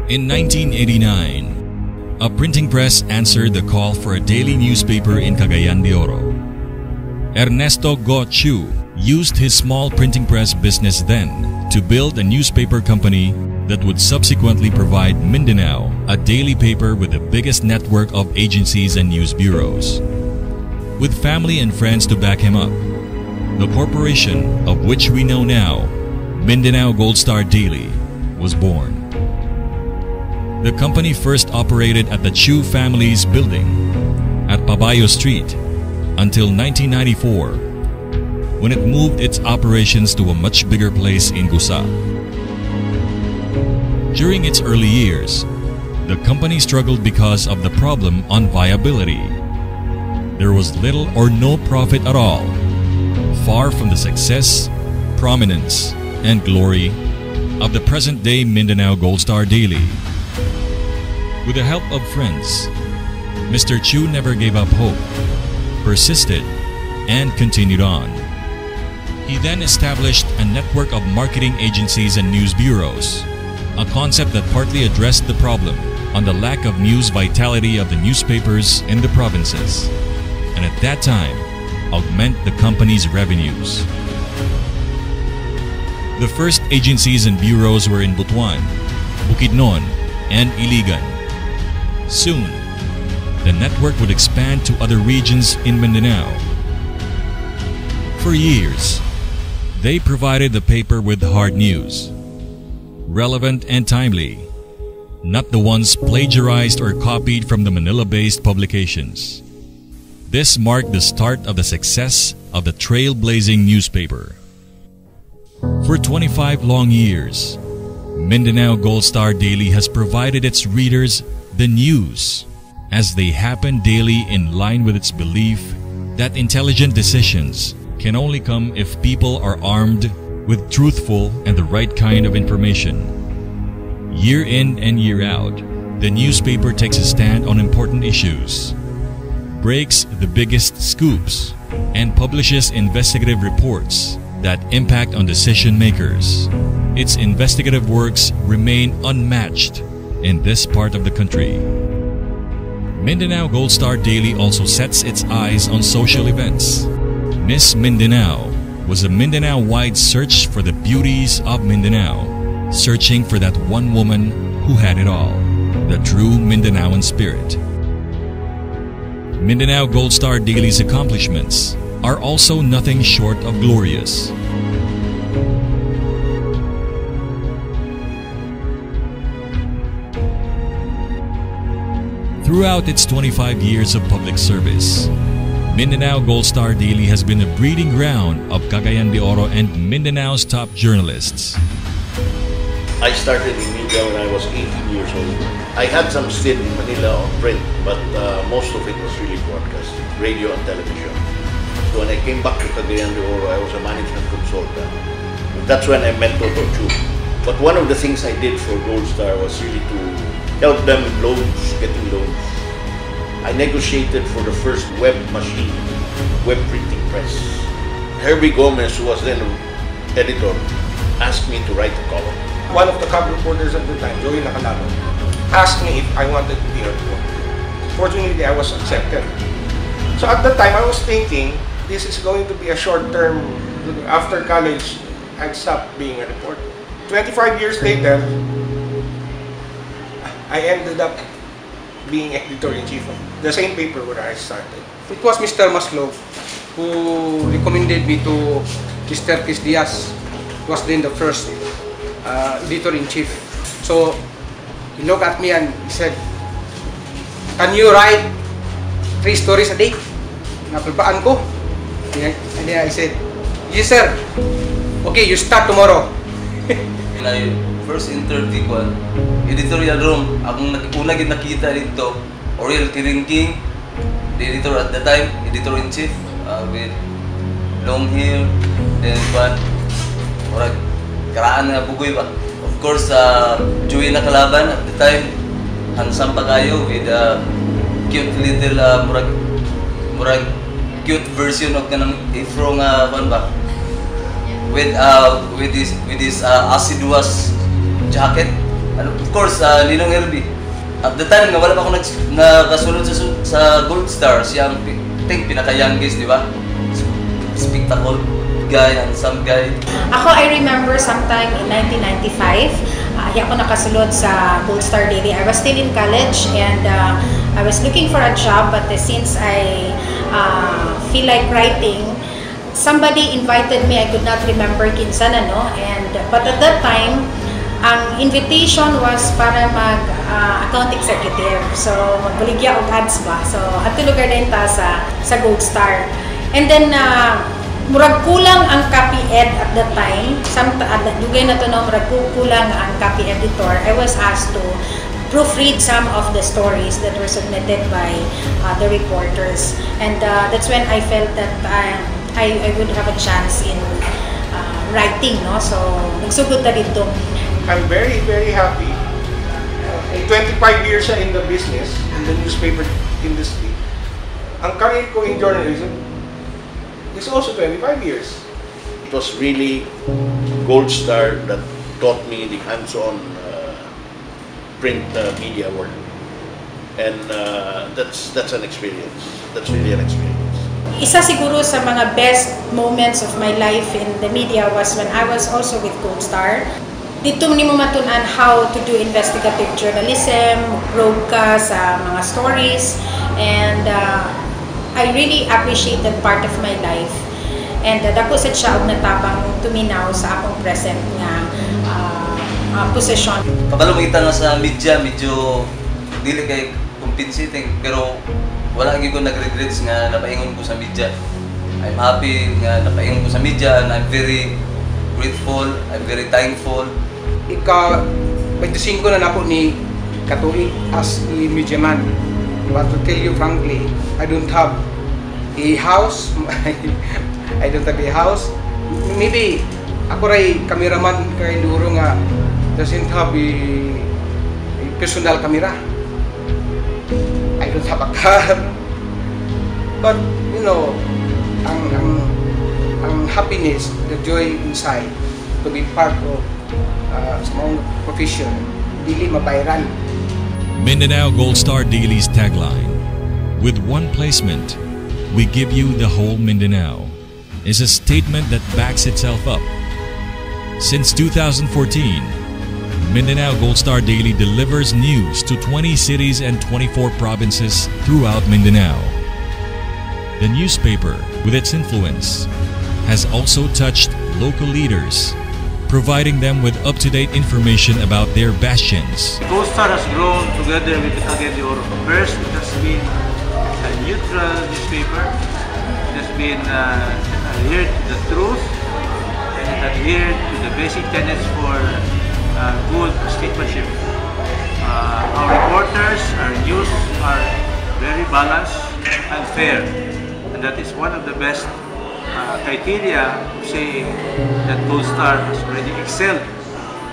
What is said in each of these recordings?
In 1989, a printing press answered the call for a daily newspaper in Cagayan de Oro. Ernesto G used his small printing press business then to build a newspaper company that would subsequently provide Mindanao a daily paper with the biggest network of agencies and news bureaus. With family and friends to back him up, the corporation of which we know now, Mindanao Gold Star Daily, was born. The company first operated at the Chu family's building at Pabayo Street until 1994, when it moved its operations to a much bigger place in Gusa. During its early years, the company struggled because of the problem on viability. There was little or no profit at all, far from the success, prominence, and glory of the present-day Mindanao Gold Star Daily. With the help of friends, Mr. Chu never gave up hope, persisted, and continued on. He then established a network of marketing agencies and news bureaus, a concept that partly addressed the problem on the lack of news vitality of the newspapers in the provinces, and at that time, augment the company's revenues. The first agencies and bureaus were in Butuan, Bukidnon, and Iligan. Soon, the network would expand to other regions in Mindanao. For years, they provided the paper with hard news, relevant and timely, not the ones plagiarized or copied from the Manila-based publications. This marked the start of the success of the trailblazing newspaper. For 25 long years, Mindanao Gold Star Daily has provided its readers the news as they happen daily, in line with its belief that intelligent decisions can only come if people are armed with truthful and the right kind of information. Year in and year out, the newspaper takes a stand on important issues, breaks the biggest scoops, and publishes investigative reports that impact on decision makers. Its investigative works remain unmatched in this part of the country. Mindanao Gold Star Daily also sets its eyes on social events. Miss Mindanao was a Mindanao-wide search for the beauties of Mindanao, searching for that one woman who had it all, the true Mindanaoan spirit. Mindanao Gold Star Daily's accomplishments are also nothing short of glorious. Throughout its 25 years of public service, Mindanao Gold Star Daily has been a breeding ground of Cagayan de Oro and Mindanao's top journalists. I started in media when I was 18 years old. I had some stint in Manila on print, but most of it was really broadcast, radio and television. So when I came back to Cagayan de Oro, I was a management consultant. And that's when I met Dr. Chu. But one of the things I did for Gold Star was really to help them with loans, getting loans. I negotiated for the first web machine, web printing press. Herbie Gomez, who was then editor, asked me to write a column. One of the cub reporters at the time, Joey Nakalalo, asked me if I wanted to be a reporter. Fortunately, I was accepted. So at that time, I was thinking, this is going to be a short term. After college, I'd stop being a reporter. 25 years later, I ended up being editor-in-chief of the same paper where I started. It was Mr. Maslow who recommended me to Mr. Chris Diaz, who was then the first editor-in-chief. So he looked at me and he said, "Can you write 3 stories a day?" Napalpaan ko. And then I said, "Yes, sir. Okay, you start tomorrow." When I first entered the editorial room, akong una gid nakita dito, Oriel Kiringking, the editor at the time, editor-in-chief, with long hair, then murag karaan nga bugoy ba. Of course, Joey Nakalaban at the time, handsome pa kayo with a cute little murag cute version of kanang afro nga ba, with his assiduous jacket, And of course, Ninong Elby. At the time, wala pa ako nakasunod sa Gold Star. Siya ang, I think, pinaka-youngest, di ba? Spectacle guy, handsome guy. Ako, I remember sometime in 1995, ako nakasulod sa Gold Star Daily. I was still in college and I was looking for a job, but since I feel like writing, somebody invited me. I could not remember kinsan ano, but at that time, ang invitation was para mag-account executive. So, magbaligya og ads ba. So, ato lugar din ta sa Gold Star. And then, murag kulang ang copy ed at that time. Dugay na to no, murag kulang ang copy editor. I was asked to proofread some of the stories that were submitted by the reporters. And that's when I felt that I would have a chance in writing, no? So, nagsugod na dito. I'm very, very happy. 25 years in the business, in the newspaper industry. Ang career ko in journalism is also 25 years. It was really Gold Star that taught me the hands-on print media work. And that's an experience. That's really an experience. Isa siguro sa mga best moments of my life in the media was when I was also with Gold Star. Dito ni mo matunan how to do investigative journalism, broadcast sa mga stories, and I really appreciate that part of my life. And dako sad siya og natabang tuminaw sa akong present nga posisyon. Kabalo makita nga sa media, medyo dili kay compensating, pero wala gyud ko nag-regrets nga napaingon ko sa media. I'm happy nga napaingon ko sa media and I'm very grateful, I'm very thankful. Ika-25 na nako ni Katuig as a media man. But to tell you frankly, I don't have a house. I don't have a house. Maybe ako ray cameraman kay Duro nga doesn't have a personal camera. I don't have a car. But you know, ang happiness, the joy inside to be part of sa mga profession, dili mabayaran. Mindanao Gold Star Daily's tagline, "With one placement, we give you the whole Mindanao," is a statement that backs itself up. Since 2014, Mindanao Gold Star Daily delivers news to 20 cities and 24 provinces throughout Mindanao. The newspaper, with its influence, has also touched local leaders, providing them with up-to-date information about their bastions. Gold Star has grown together with the Cagayan de Oro. First, it has been a neutral newspaper. It has been adhered to the truth and it adhered to the basic tenets for good statesmanship. Our reporters, our news are very balanced and fair, and that is one of the best criteria of saying that Gold Star has already excelled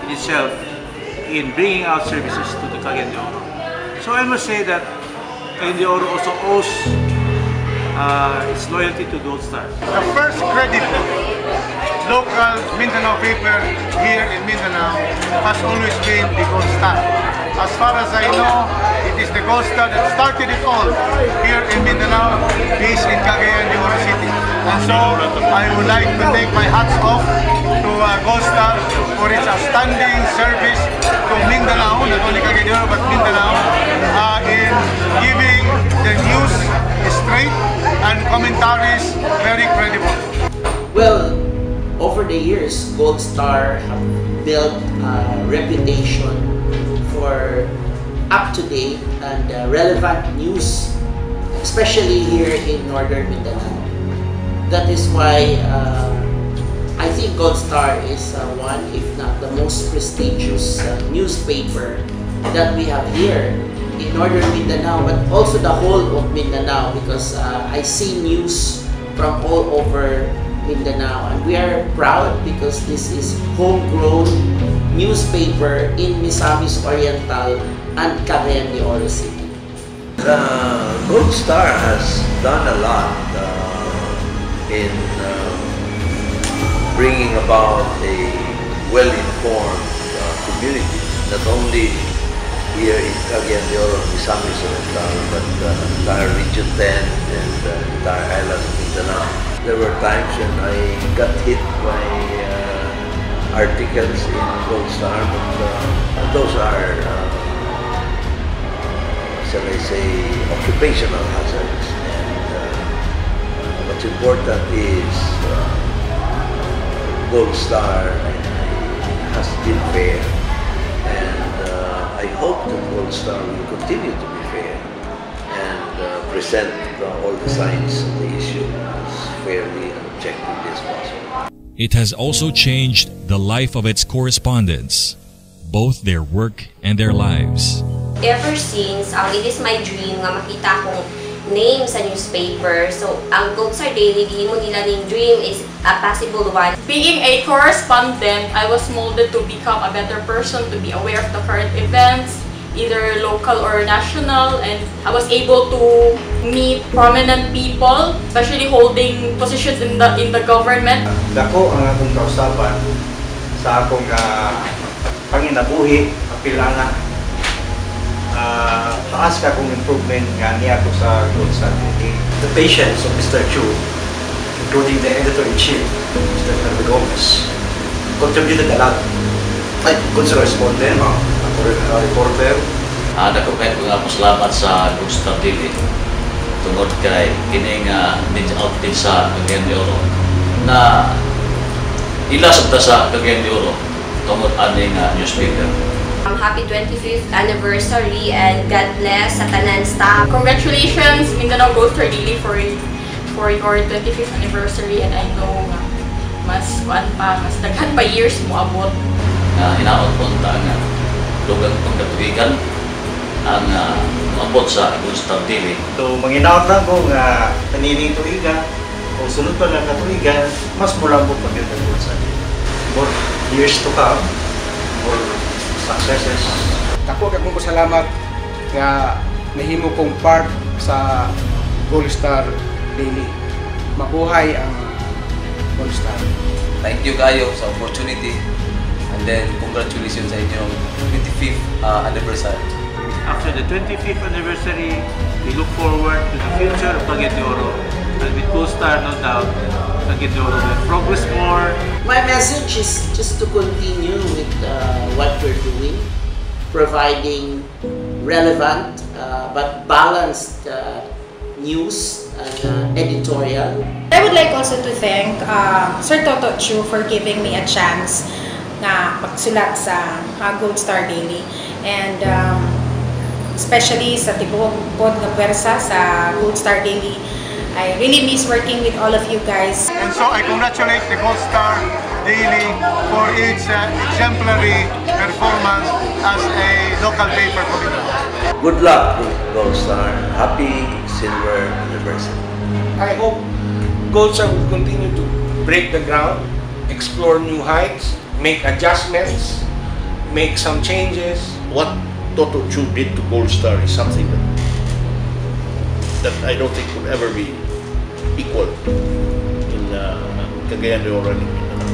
in itself in bringing out services to the Cagayan de Oro. So I must say that Cagayan de Oro also owes its loyalty to Gold Star. The first credible local Mindanao paper here in Mindanao has always been the Gold Star. As far as I know, it is the Gold Star that started it all here in Mindanao, based in Cagayan de Oro City. And so, I would like to take my hats off to Gold Star for its outstanding service to Mindanao, not only Cagayan de Oro but Mindanao, in giving the news straight and commentaries very credible. Well, over the years, Gold Star have built a reputation for up-to-date and relevant news, especially here in Northern Mindanao. That is why I think Gold Star is one, if not the most prestigious newspaper that we have here in Northern Mindanao, but also the whole of Mindanao, because I see news from all over Mindanao, and we are proud because this is homegrown newspaper in Misamis Oriental and Cagayan de Oro City. Gold Star has done a lot in bringing about a well-informed community. not only here in Cagayan de Oro, Misamis Oriental, but entire Region 10 and entire island of Mindanao. There were times when I got hit by articles in Gold Star, but those are, shall I say, occupational hazards. And what's important is Gold Star has been fair, and I hope that Gold Star will continue to be fair and present all the sides of the issue as fairly and objectively as possible. It has also changed the life of its correspondents, both their work and their lives. Ever since, it is my dream nga makita akong name sa newspaper. So, ang Gold Star Daily, di mo nila ning dream is a possible one. Being a correspondent, I was molded to become a better person, to be aware of the current events, either local or national, and I was able to meet prominent people, especially holding positions in the government. Dako ang akong kausaban sa akong panginabuhi, kapilana. Taas ka kong improvement nga niya ko sa Gold Star Daily. The patience of Mr. Chu, including the editor-in-chief, Mr. Hervé Gomez, contributed a lot. Ay, good sa respondent, ako rin reporter. Dako kayo mga pasalamat sa Gold Star Daily. Tungod kay kining media outlet sa Cagayan de Oro na ilasab ta sa Cagayan de Oro tungod aning newspaper. Happy 25th anniversary and God bless sa tanan staff. Congratulations Mindanao Gold Star Daily for your 25th anniversary, and I know mas daghan pa years mo abot. Hinaot po ang lugang pagkatubigan ang abot sa Gold Star Daily. So, manginaot lang ko nga panining tuigan, kung sunod pa lang katuigan, mas mulambot pa yun ang Gold Star Daily. More years to come, more successes. Ako kagong salamat nga nahimo kong part sa Gold Star Daily. Mabuhay ang Gold Star. Thank you kayo sa opportunity, and then congratulations sa inyong 25th anniversary. After the 25th anniversary, we look forward to the future of Cagayan de Oro, and with Gold Star, no doubt, Cagayan de Oro will progress more. My message is just to continue with what we're doing, providing relevant but balanced news and editorial. I would like also to thank Sir Toto Chu for giving me a chance na magsulat sa Gold Star Daily, and especially sa tibok pod ng pwersa sa Gold Star Daily. I really miss working with all of you guys. And so I congratulate the Gold Star Daily for its exemplary performance as a local paper for Mindanao. Good luck to Gold Star. Happy silver anniversary. I hope Gold Star will continue to break the ground, explore new heights, make adjustments, make some changes. What Toto Chu did to Gold Star is something that I don't think will ever be equal in Cagayan de Oro and Mindanao.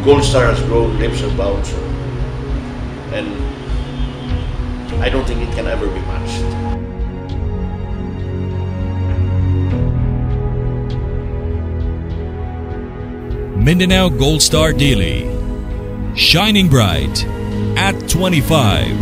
Gold Star has grown leaps and bounds, and I don't think it can ever be matched. Mindanao Gold Star Daily, shining bright at 25.